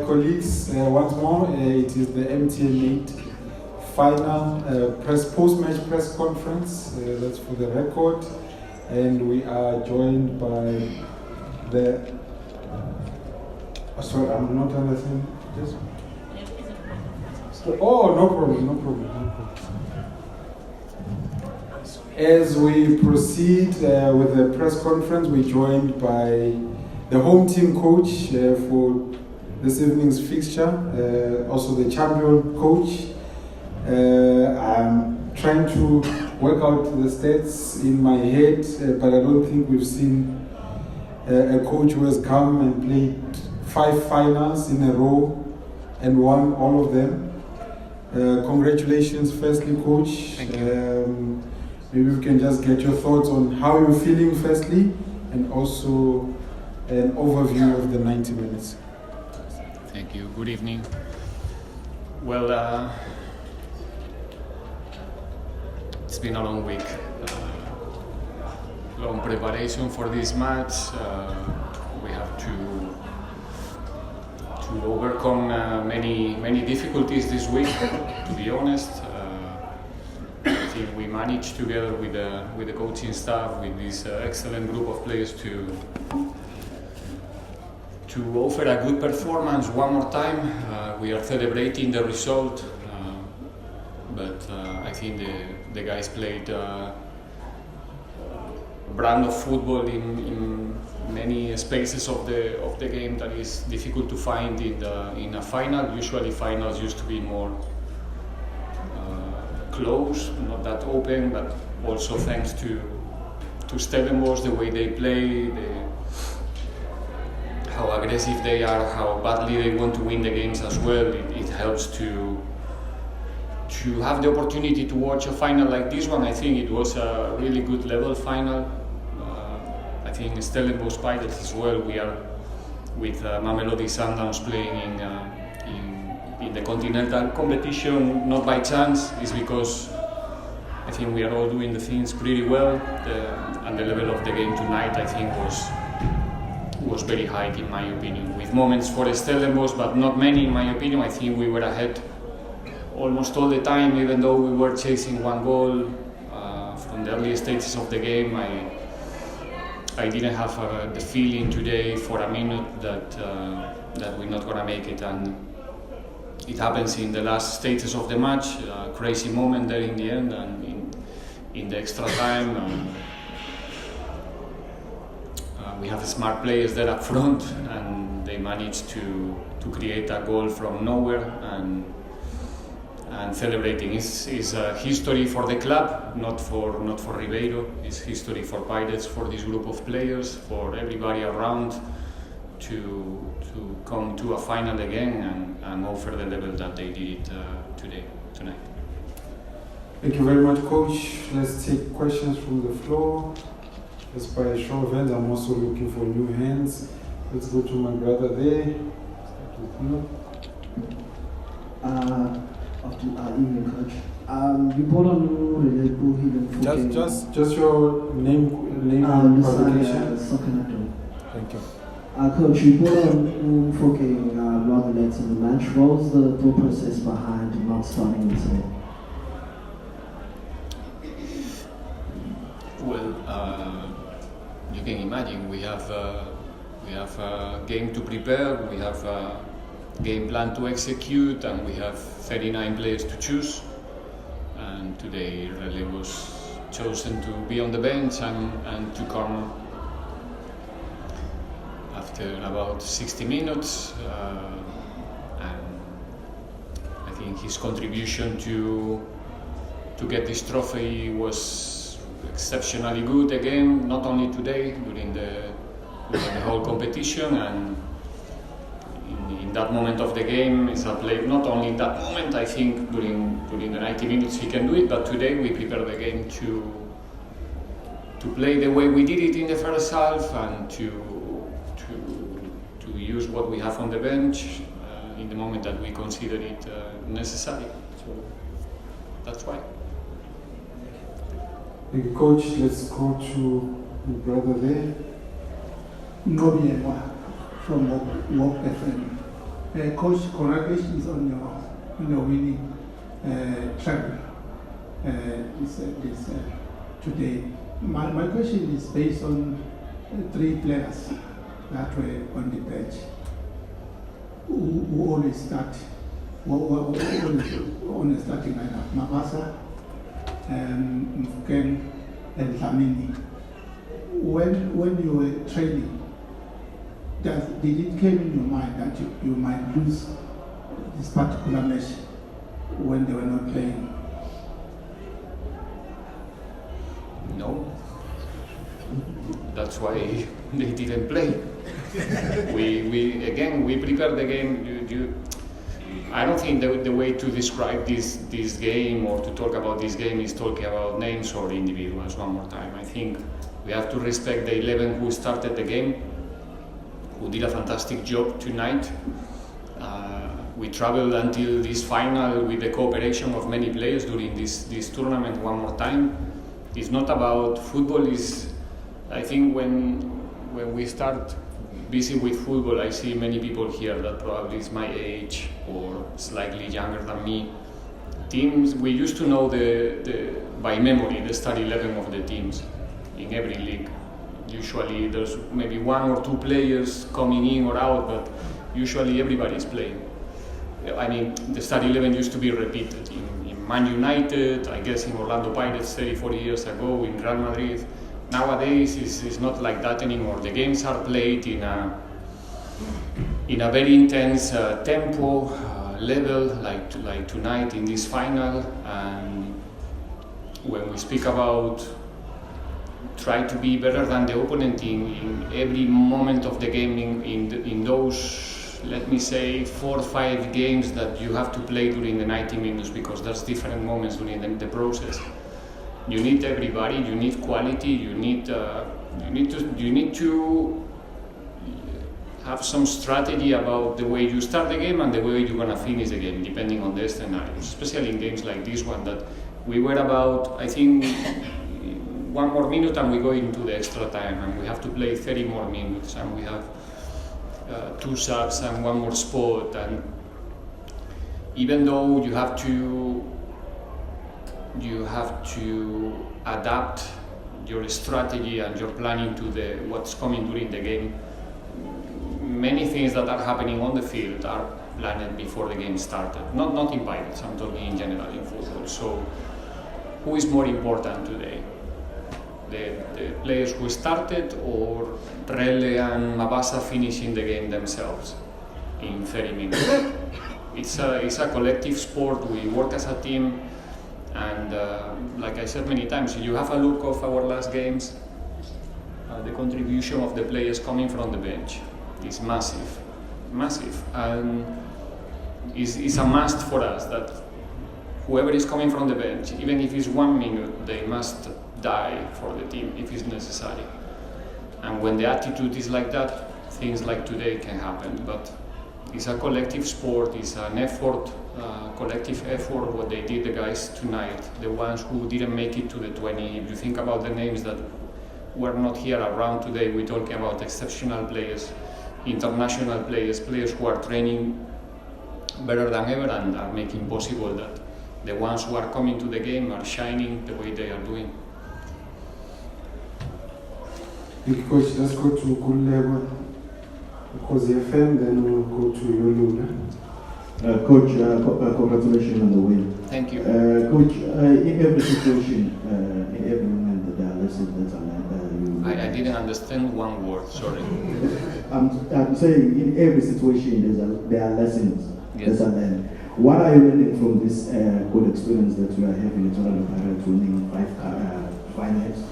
colleagues, once more, it is the MTN 8 final post-match press conference. That's for the record. And we are joined by the... sorry, I'm not understanding. Yes? Oh, no problem. As we proceed with the press conference, we're joined by the home team coach for this evening's fixture, also the champion coach. I'm trying to work out the stats in my head, but I don't think we've seen a coach who has come and played 5 finals in a row and won all of them. Congratulations, firstly, coach. Thank you. Maybe we can just get your thoughts on how you're feeling, firstly, and also an overview of the 90 minutes. Thank you. Good evening. Well, it's been a long week. Long preparation for this match. We have to overcome many difficulties this week. To be honest, I think we managed together with the coaching staff, with this excellent group of players, to offer a good performance one more time. We are celebrating the result, but I think the guys played a brand of football in many spaces of the game that is difficult to find in a final. Usually finals used to be more close, not that open, but also thanks to Stellenbosch, the way they play, how aggressive they are, how badly they want to win the games as well. It helps to have the opportunity to watch a final like this one. I think it was a really good level final. I think Stellenbosch Pirates as well. We are with Mamelodi Sundowns playing in the continental competition, not by chance. It's because I think we are all doing the things pretty well, and the level of the game tonight, I think, was very high in my opinion, with moments for Stellenbosch, but not many in my opinion. I think we were ahead almost all the time, even though we were chasing one goal from the early stages of the game. I didn't have the feeling today for a minute that we're not gonna make it, and it happens in the last stages of the match. A crazy moment there in the end, and in the extra time. We have smart players there up front, and they managed to create a goal from nowhere, and celebrating is history for the club, not for Riveiro. It's history for Pirates, for this group of players, for everybody around to come to a final again and offer the level that they did tonight. Thank you very much, coach. Let's take questions from the floor. Just by a show of hands, I'm also looking for new hands. Let's go to my brother there. Evening, coach. You brought on just your name publication. Thank you. Coach, you brought on Mfoke rather late in the match. What was the thought process behind not starting him today? Well, you can imagine we have a game to prepare, we have a game plan to execute, and we have 39 players to choose. And today Rele was chosen to be on the bench and to come after about 60 minutes. And I think his contribution to get this trophy was exceptionally good again, not only today, during the whole competition, and in that moment of the game, it's a play, not only in that moment, I think during the 90 minutes he can do it, but today we prepare the game to play the way we did it in the first half, and to use what we have on the bench in the moment that we consider it necessary. So that's why. Thank you, coach. Let's go to the brother there. Ngobi from Walk FM. Coach, congratulations on your winning track today. My question is based on 3 players that were on the bench who always start on the starting lineup. Mabasa, Mfukeng, and Dlamini. When you were training, did it came in your mind that you might lose this particular match when they were not playing? No. That's why they didn't play. we prepared the game. I don't think the way to describe this game or to talk about this game is talking about names or individuals one more time. I think we have to respect the 11 who started the game, who did a fantastic job tonight. We traveled until this final with the cooperation of many players during this tournament one more time. It's not about football. I think when we start busy with football, I see many people here that probably is my age or slightly younger than me. Teams, we used to know by memory the start 11 of the teams in every league. Usually there's maybe 1 or 2 players coming in or out, but usually everybody is playing. I mean, the start 11 used to be repeated in Man United, I guess in Orlando Pirates 30-40 years ago, in Real Madrid. Nowadays, it's not like that anymore. The games are played in a very intense tempo, level, like tonight in this final. And when we speak about try to be better than the opponent in every moment of the game, in those, let me say, 4 or 5 games that you have to play during the 90 minutes, because there's different moments during the process. You need everybody. You need quality. You need to have some strategy about the way you start the game and the way you're gonna finish the game, depending on the scenarios. Especially in games like this one, that we were about, I think, 1 more minute and we go into the extra time, and we have to play 30 more minutes, and we have 2 subs and 1 more spot. And even though you have to adapt your strategy and your planning to what's coming during the game, many things that are happening on the field are planned before the game started. Not in Pirates, I'm talking in general in football. So who is more important today? The players who started, or Rele and Mabasa finishing the game themselves in 30 minutes? It's a collective sport. We work as a team. And like I said many times, you have a look of our last games, the contribution of the players coming from the bench is massive. And it's a must for us that whoever is coming from the bench, even if it's 1 minute, they must die for the team if it's necessary. And when the attitude is like that, things like today can happen. But it's a collective sport, it's an effort, collective effort, what they did, the guys tonight, the ones who didn't make it to the 20. If you think about the names that were not here around today, we're talking about exceptional players, international players, players who are training better than ever and are making possible that the ones who are coming to the game are shining the way they are doing. Thank you, Coach. Let's go to Kuleba, because FM, then we'll go to Yolula. Coach, congratulations on the win. Thank you. Coach, in every situation, in every moment, there are lessons that are learned. I didn't understand 1 word, sorry. I'm saying in every situation, there are lessons Yes. that are learned. What are you learning from this good experience that you are having in Orlando Pirates, winning 5 finals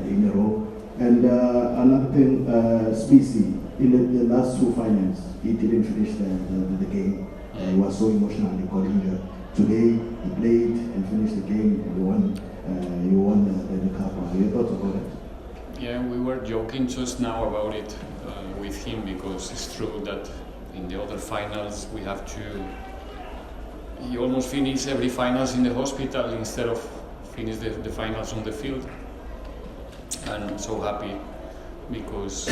in a row? And another thing, Spacey, in the last 2 finals, he didn't finish the game. He was so emotional, he got injured. Today, he played and finished the game. You won the cup. Your thoughts about it? Yeah, we were joking just now about it with him, because it's true that in the other finals he almost finished every finals in the hospital instead of finish the finals on the field. And I'm so happy because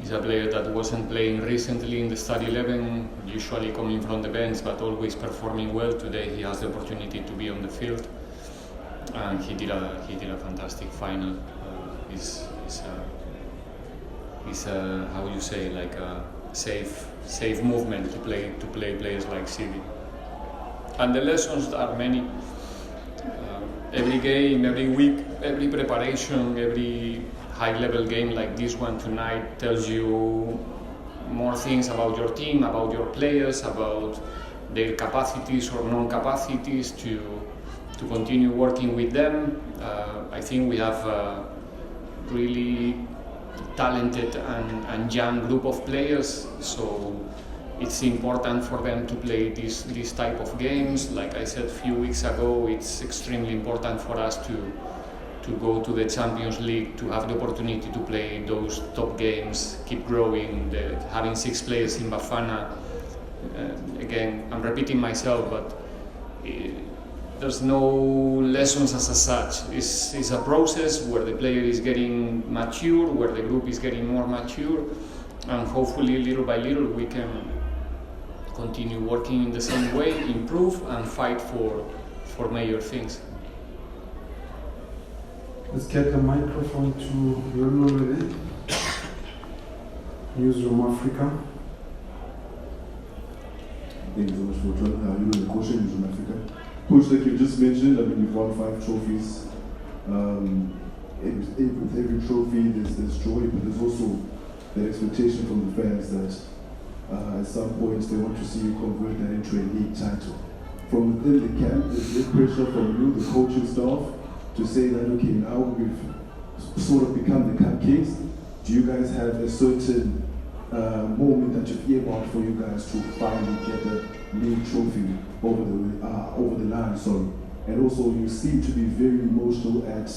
he's a player that wasn't playing recently in the start 11, usually coming from the bench but always performing well. Today he has the opportunity to be on the field, and he did a fantastic final. He's how you say, like a safe movement to play players like Sivi. And the lessons are many. Every game, every week, every preparation, every high-level game like this one tonight tells you more things about your team, about your players, about their capacities or non-capacities to continue working with them. I think we have a really talented and young group of players, so it's important for them to play this type of games. Like I said a few weeks ago, it's extremely important for us to go to the Champions League, to have the opportunity to play those top games, keep growing. Having 6 players in Bafana, again, I'm repeating myself, but there's no lessons as such. It's a process where the player is getting mature, where the group is getting more mature, and hopefully little by little we can continue working in the same way, improve and fight for major things. Let's get the microphone to Yolole, Newsroom Africa. Thank you so much for joining. The coach in Newsroom Africa. Coach, like you just mentioned, I mean, you've won 5 trophies. With every trophy, there's joy, but there's also the expectation from the fans that at some point they want to see you convert that into a league title. From within the camp, is there pressure from you, the coaching staff, to say that, okay, now we've sort of become the cupcakes? Do you guys have a certain moment that you've earmarked for you guys to finally get the league trophy over the line? Sorry. And also, you seem to be very emotional at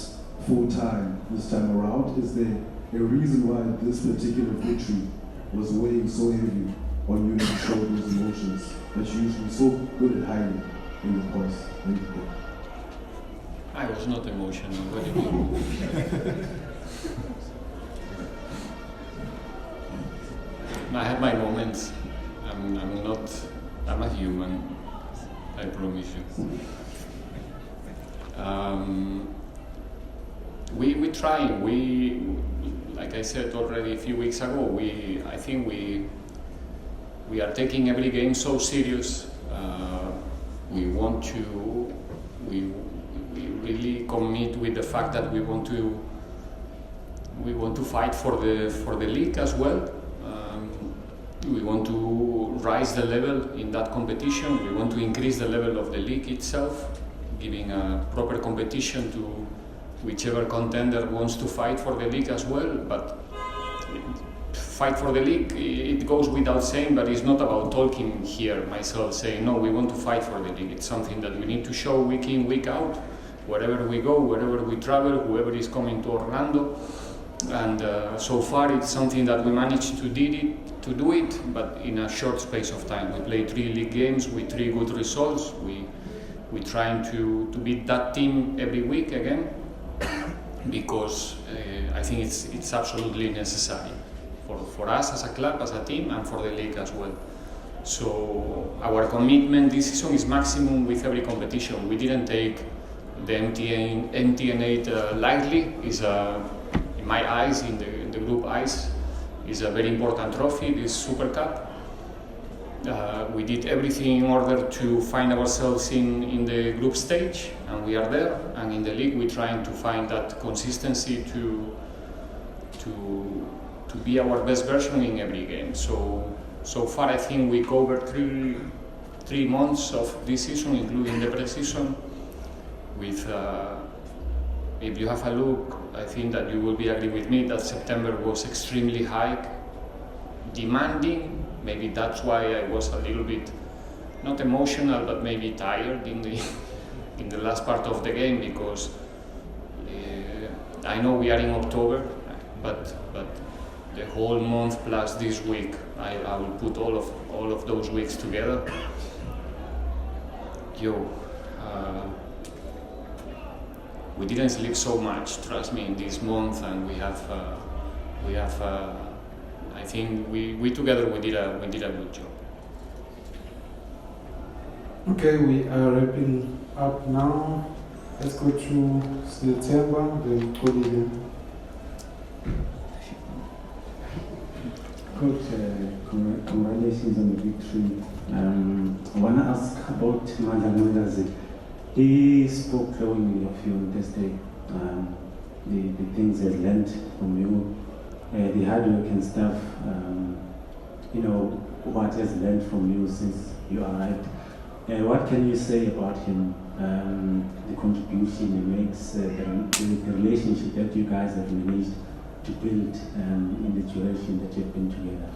full time this time around. Is there a reason why this particular victory was weighing so heavy on you to show those emotions that you're usually so good at hiding in the past? Thank you. I was not emotional. What do you mean? I have my moments. I'm a human, I promise you. We try. Like I said already a few weeks ago, I think we are taking every game so serious. We really commit with the fact that we want to fight for the league as well. We want to rise the level in that competition. We want to increase the level of the league itself, giving a proper competition to whichever contender wants to fight for the league as well. But fight for the league, it goes without saying, but it's not about talking here, myself saying, no, we want to fight for the league. It's something that we need to show week in, week out, wherever we go, wherever we travel, whoever is coming to Orlando. And so far it's something that we managed to do it, but in a short space of time. We played 3 league games with 3 good results. We're trying to beat that team every week again, because I think it's absolutely necessary for us as a club, as a team, and for the league as well. So our commitment this season is maximum with every competition. We didn't take the MTN 8 lightly. It's in my eyes, in the group eyes, is a very important trophy, this Super Cup. We did everything in order to find ourselves in the group stage, and we are there. And in the league, we're trying to find that consistency to be our best version in every game. So far, I think we covered three months of this season, including the pre-season. With if you have a look, I think that you will be agree with me that September was extremely high, demanding. Maybe that's why I was a little bit, not emotional, but maybe tired in the last part of the game, because I know we are in October, but the whole month plus this week, I will put all of those weeks together. We didn't sleep so much, trust me, in this month, and we have we have. I think we together we did a good job. Okay, we are wrapping up now. Let's go to September, then call it in. Coach, congratulations on the victory. I want to ask about Mandla. He spoke glowingly of you on Thursday. The things he learned from you, the hard work and stuff. What he has learned from you since you arrived. What can you say about him? The contribution he makes, the relationship that you guys have managed to build in the duration that you've been together?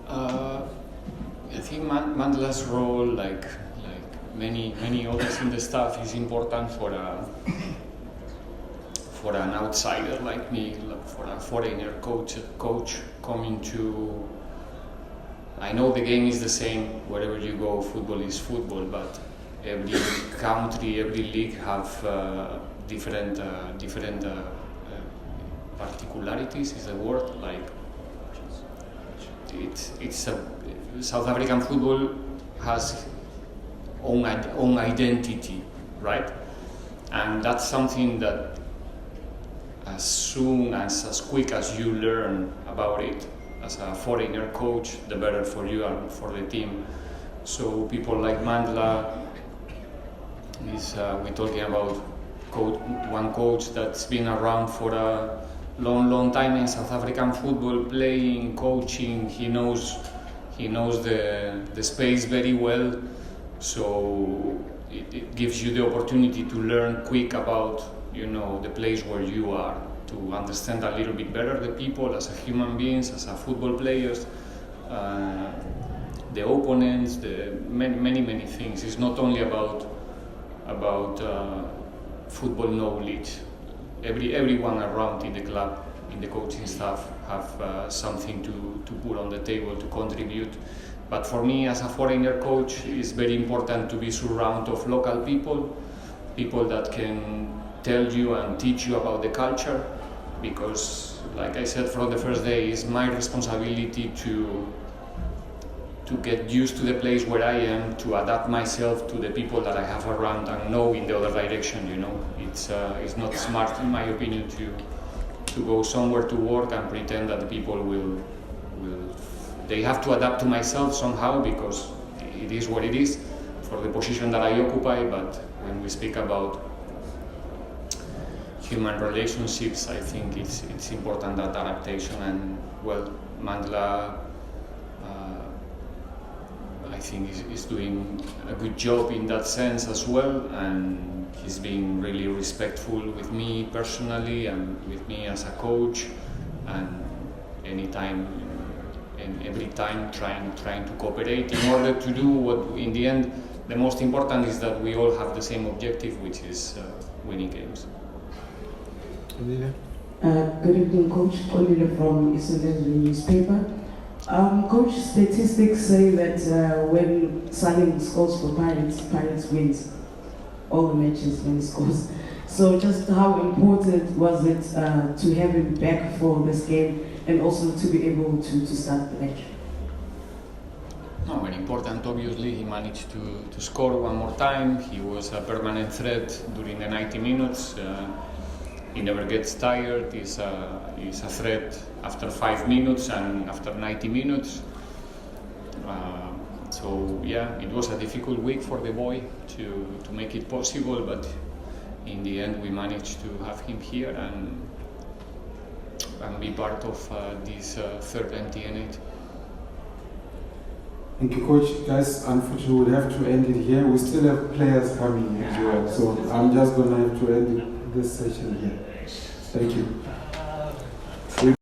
I think Mandla's role, like many others in the staff, is important for an outsider like me, for a foreigner coach coming to. I know the game is the same wherever you go. Football is football, but every country, every league have different particularities. Is the word, like it's a South African football has own identity, right? And that's something that as soon as quick as you learn about it as a foreigner coach, the better for you and for the team. So people like Mandla is we're talking about one coach that's been around for a long time in South African football, playing, coaching. He knows the space very well, so it gives you the opportunity to learn quick about the place where you are, to understand a little bit better the people as a human beings, as a football players, the opponents, the many things. It's not only about football knowledge. Everyone around in the club, in the coaching staff, have something to put on the table, to contribute. But for me, as a foreigner coach, it's very important to be surrounded of local people that can tell you and teach you about the culture, because, like I said from the first day, it's my responsibility to get used to the place where I am, to adapt myself to the people that I have around and know in the other direction. It's not smart, in my opinion, to go somewhere to work and pretend that the people will they have to adapt to myself somehow, because it is what it is for the position that I occupy. But when we speak about human relationships, I think it's important, that adaptation. And well, Mandla, I think is doing a good job in that sense as well, and he's been really respectful with me personally and with me as a coach, and anytime and every time trying to cooperate in order to do what, in the end, the most important is that we all have the same objective, which is winning games. Good evening, Coach. Olile from Isolezwe newspaper. Coach, statistics say that when Saleng scores for Pirates wins all the matches when he scores. So just how important was it to have him back for this game and also to be able to start the match? No, very important. Obviously, he managed to score one more time. He was a permanent threat during the 90 minutes. He never gets tired. He's a threat after 5 minutes and after 90 minutes. So yeah, it was a difficult week for the boy to make it possible, but in the end we managed to have him here and be part of this third MTN 8. Thank you, Coach. Guys, unfortunately, we'll have to end it here. We still have players coming as well, so I'm just going to have to end this session here. Thank you.